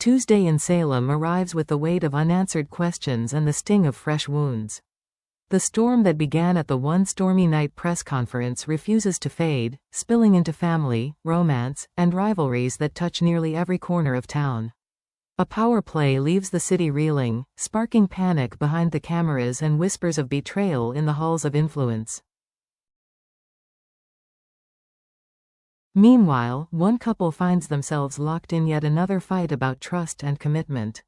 Tuesday in Salem arrives with the weight of unanswered questions and the sting of fresh wounds. The storm that began at the one stormy night press conference refuses to fade, spilling into family, romance, and rivalries that touch nearly every corner of town. A power play leaves the city reeling, sparking panic behind the cameras and whispers of betrayal in the halls of influence. Meanwhile, one couple finds themselves locked in yet another fight about trust and commitment.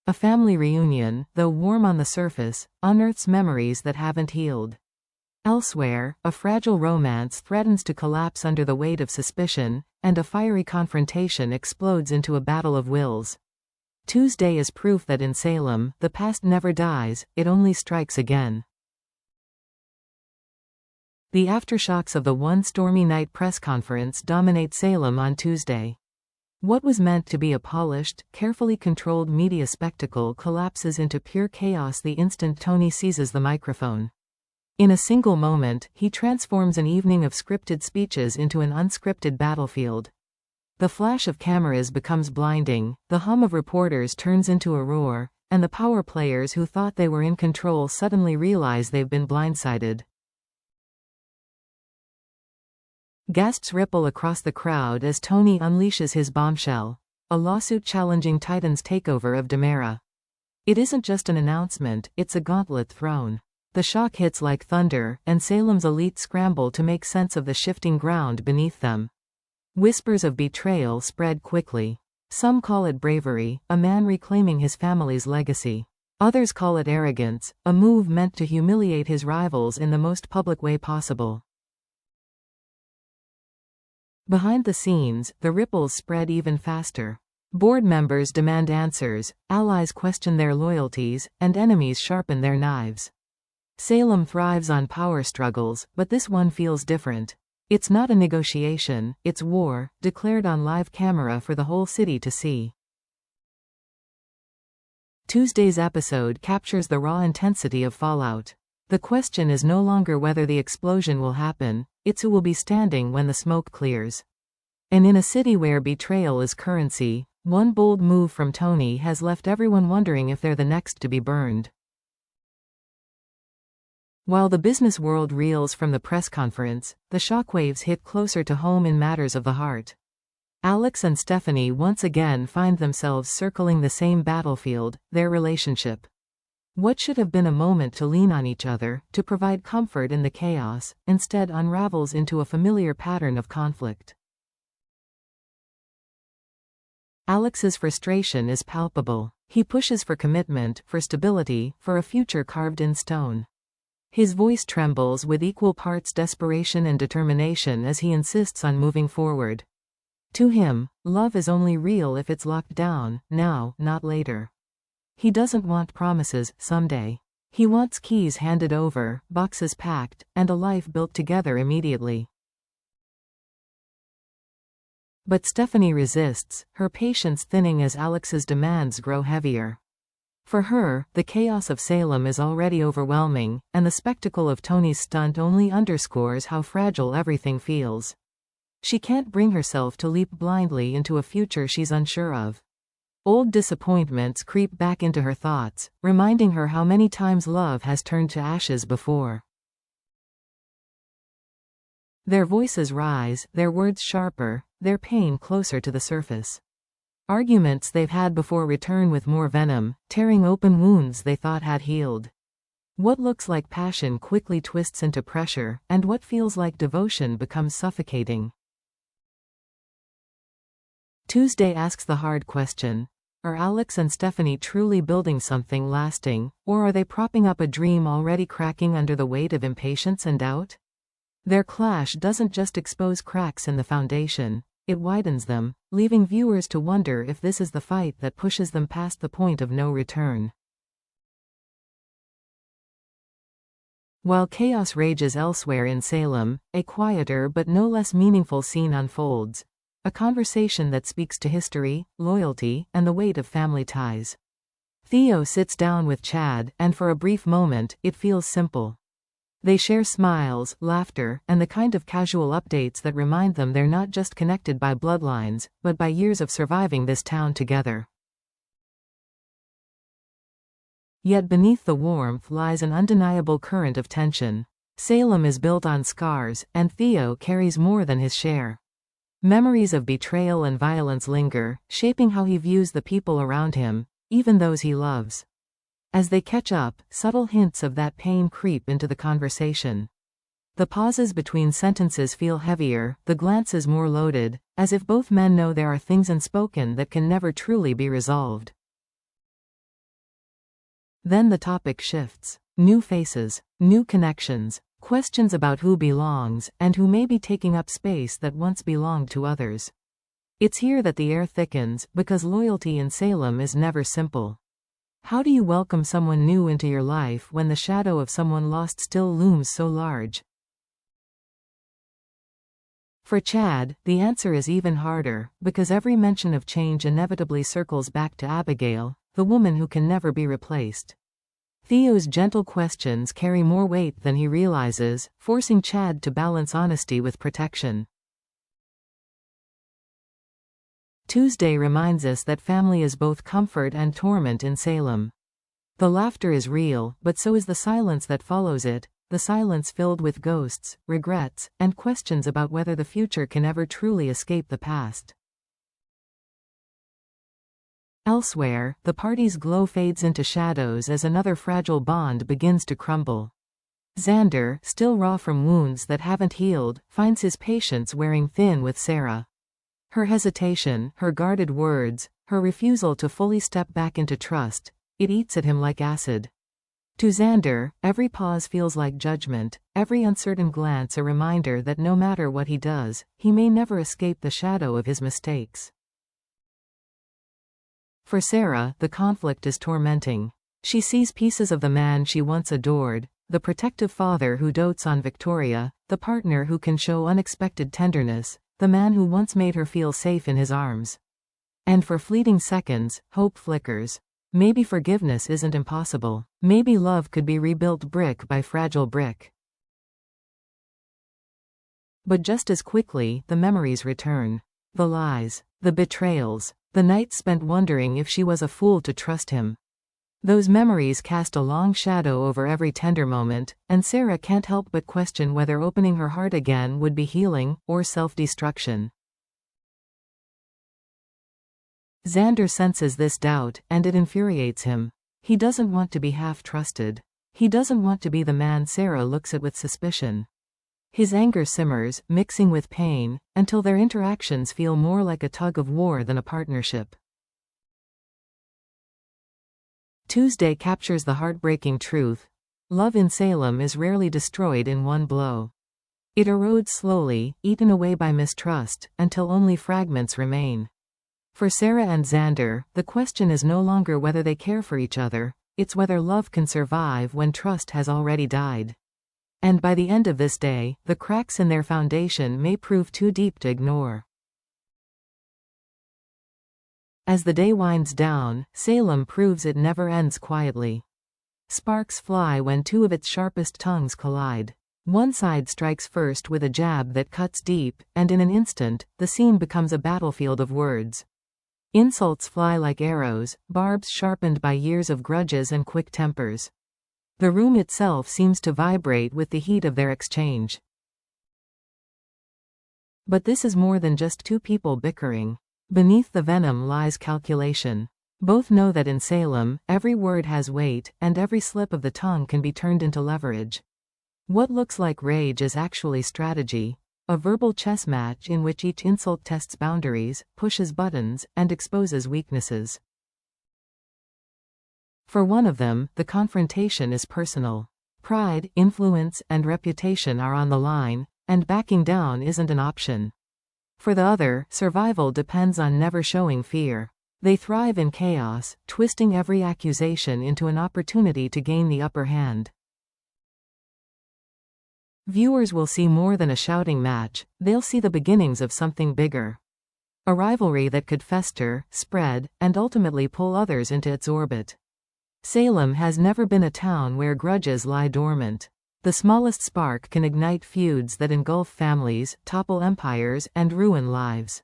A family reunion, though warm on the surface, unearths memories that haven't healed. Elsewhere, a fragile romance threatens to collapse under the weight of suspicion, and a fiery confrontation explodes into a battle of wills. Tuesday is proof that in Salem, the past never dies, it only strikes again. The aftershocks of the one stormy night press conference dominate Salem on Tuesday. What was meant to be a polished, carefully controlled media spectacle collapses into pure chaos the instant Tony seizes the microphone. In a single moment, he transforms an evening of scripted speeches into an unscripted battlefield. The flash of cameras becomes blinding, the hum of reporters turns into a roar, and the power players who thought they were in control suddenly realize they've been blindsided. Gasps ripple across the crowd as Tony unleashes his bombshell, a lawsuit challenging Titan's takeover of Demera. It isn't just an announcement, it's a gauntlet thrown. The shock hits like thunder, and Salem's elite scramble to make sense of the shifting ground beneath them. Whispers of betrayal spread quickly. Some call it bravery, a man reclaiming his family's legacy. Others call it arrogance, a move meant to humiliate his rivals in the most public way possible. Behind the scenes, the ripples spread even faster. Board members demand answers, allies question their loyalties, and enemies sharpen their knives. Salem thrives on power struggles, but this one feels different. It's not a negotiation, it's war, declared on live camera for the whole city to see. Tuesday's episode captures the raw intensity of fallout. The question is no longer whether the explosion will happen, it's who will be standing when the smoke clears. And in a city where betrayal is currency, one bold move from Tony has left everyone wondering if they're the next to be burned. While the business world reels from the press conference, the shockwaves hit closer to home in matters of the heart. Alex and Stephanie once again find themselves circling the same battlefield, their relationship. What should have been a moment to lean on each other, to provide comfort in the chaos, instead unravels into a familiar pattern of conflict. Alex's frustration is palpable. He pushes for commitment, for stability, for a future carved in stone. His voice trembles with equal parts desperation and determination as he insists on moving forward. To him, love is only real if it's locked down, now, not later. He doesn't want promises, someday. He wants keys handed over, boxes packed, and a life built together immediately. But Stephanie resists, her patience thinning as Alex's demands grow heavier. For her, the chaos of Salem is already overwhelming, and the spectacle of Tony's stunt only underscores how fragile everything feels. She can't bring herself to leap blindly into a future she's unsure of. Old disappointments creep back into her thoughts, reminding her how many times love has turned to ashes before. Their voices rise, their words sharper, their pain closer to the surface. Arguments they've had before return with more venom, tearing open wounds they thought had healed. What looks like passion quickly twists into pressure, and what feels like devotion becomes suffocating. Tuesday asks the hard question. Are Alex and Stephanie truly building something lasting, or are they propping up a dream already cracking under the weight of impatience and doubt? Their clash doesn't just expose cracks in the foundation, it widens them, leaving viewers to wonder if this is the fight that pushes them past the point of no return. While chaos rages elsewhere in Salem, a quieter but no less meaningful scene unfolds. A conversation that speaks to history, loyalty, and the weight of family ties. Theo sits down with Chad, and for a brief moment, it feels simple. They share smiles, laughter, and the kind of casual updates that remind them they're not just connected by bloodlines, but by years of surviving this town together. Yet beneath the warmth lies an undeniable current of tension. Salem is built on scars, and Theo carries more than his share. Memories of betrayal and violence linger, shaping how he views the people around him, even those he loves. As they catch up, subtle hints of that pain creep into the conversation. The pauses between sentences feel heavier, the glances more loaded, as if both men know there are things unspoken that can never truly be resolved. Then the topic shifts. New faces, new connections, questions about who belongs, and who may be taking up space that once belonged to others. It's here that the air thickens, because loyalty in Salem is never simple. How do you welcome someone new into your life when the shadow of someone lost still looms so large? For Chad, the answer is even harder, because every mention of change inevitably circles back to Abigail, the woman who can never be replaced. Theo's gentle questions carry more weight than he realizes, forcing Chad to balance honesty with protection. Tuesday reminds us that family is both comfort and torment in Salem. The laughter is real, but so is the silence that follows it, the silence filled with ghosts, regrets, and questions about whether the future can ever truly escape the past. Elsewhere, the party's glow fades into shadows as another fragile bond begins to crumble. Xander, still raw from wounds that haven't healed, finds his patience wearing thin with Sarah. Her hesitation, her guarded words, her refusal to fully step back into trust, it eats at him like acid. To Xander, every pause feels like judgment, every uncertain glance a reminder that no matter what he does, he may never escape the shadow of his mistakes. For Sarah, the conflict is tormenting. She sees pieces of the man she once adored, the protective father who dotes on Victoria, the partner who can show unexpected tenderness, the man who once made her feel safe in his arms. And for fleeting seconds, hope flickers. Maybe forgiveness isn't impossible. Maybe love could be rebuilt brick by fragile brick. But just as quickly, the memories return. The lies, the betrayals, the nights spent wondering if she was a fool to trust him. Those memories cast a long shadow over every tender moment, and Sarah can't help but question whether opening her heart again would be healing, or self-destruction. Xander senses this doubt, and it infuriates him. He doesn't want to be half-trusted. He doesn't want to be the man Sarah looks at with suspicion. His anger simmers, mixing with pain, until their interactions feel more like a tug-of-war than a partnership. Tuesday captures the heartbreaking truth. Love in Salem is rarely destroyed in one blow. It erodes slowly, eaten away by mistrust, until only fragments remain. For Sarah and Xander, the question is no longer whether they care for each other, it's whether love can survive when trust has already died. And by the end of this day, the cracks in their foundation may prove too deep to ignore. As the day winds down, Salem proves it never ends quietly. Sparks fly when two of its sharpest tongues collide. One side strikes first with a jab that cuts deep, and in an instant, the scene becomes a battlefield of words. Insults fly like arrows, barbs sharpened by years of grudges and quick tempers. The room itself seems to vibrate with the heat of their exchange. But this is more than just two people bickering. Beneath the venom lies calculation. Both know that in Salem, every word has weight, and every slip of the tongue can be turned into leverage. What looks like rage is actually strategy. A verbal chess match in which each insult tests boundaries, pushes buttons, and exposes weaknesses. For one of them, the confrontation is personal. Pride, influence, and reputation are on the line, and backing down isn't an option. For the other, survival depends on never showing fear. They thrive in chaos, twisting every accusation into an opportunity to gain the upper hand. Viewers will see more than a shouting match, they'll see the beginnings of something bigger. A rivalry that could fester, spread, and ultimately pull others into its orbit. Salem has never been a town where grudges lie dormant. The smallest spark can ignite feuds that engulf families, topple empires, and ruin lives.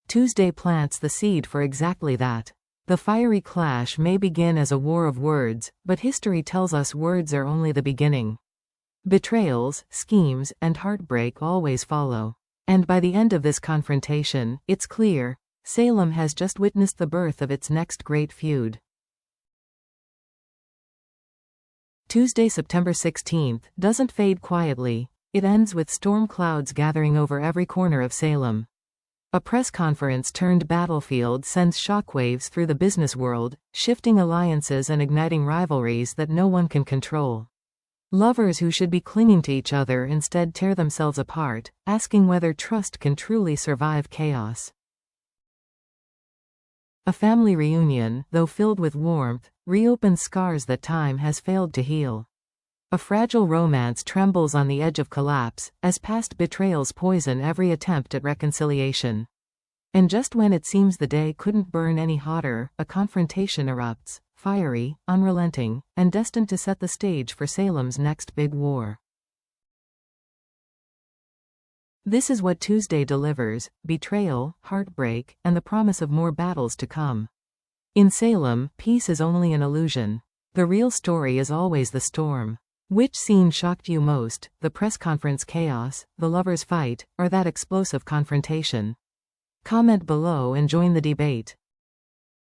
Tuesday plants the seed for exactly that. The fiery clash may begin as a war of words, but history tells us words are only the beginning. Betrayals, schemes, and heartbreak always follow. And by the end of this confrontation, it's clear, Salem has just witnessed the birth of its next great feud. Tuesday, September 16th, doesn't fade quietly. It ends with storm clouds gathering over every corner of Salem. A press conference turned battlefield sends shockwaves through the business world, shifting alliances and igniting rivalries that no one can control. Lovers who should be clinging to each other instead tear themselves apart, asking whether trust can truly survive chaos. A family reunion, though filled with warmth, reopens scars that time has failed to heal. A fragile romance trembles on the edge of collapse, as past betrayals poison every attempt at reconciliation. And just when it seems the day couldn't burn any hotter, a confrontation erupts, fiery, unrelenting, and destined to set the stage for Salem's next big war. This is what Tuesday delivers: betrayal, heartbreak, and the promise of more battles to come. In Salem, peace is only an illusion. The real story is always the storm. Which scene shocked you most, the press conference chaos, the lovers' fight, or that explosive confrontation? Comment below and join the debate.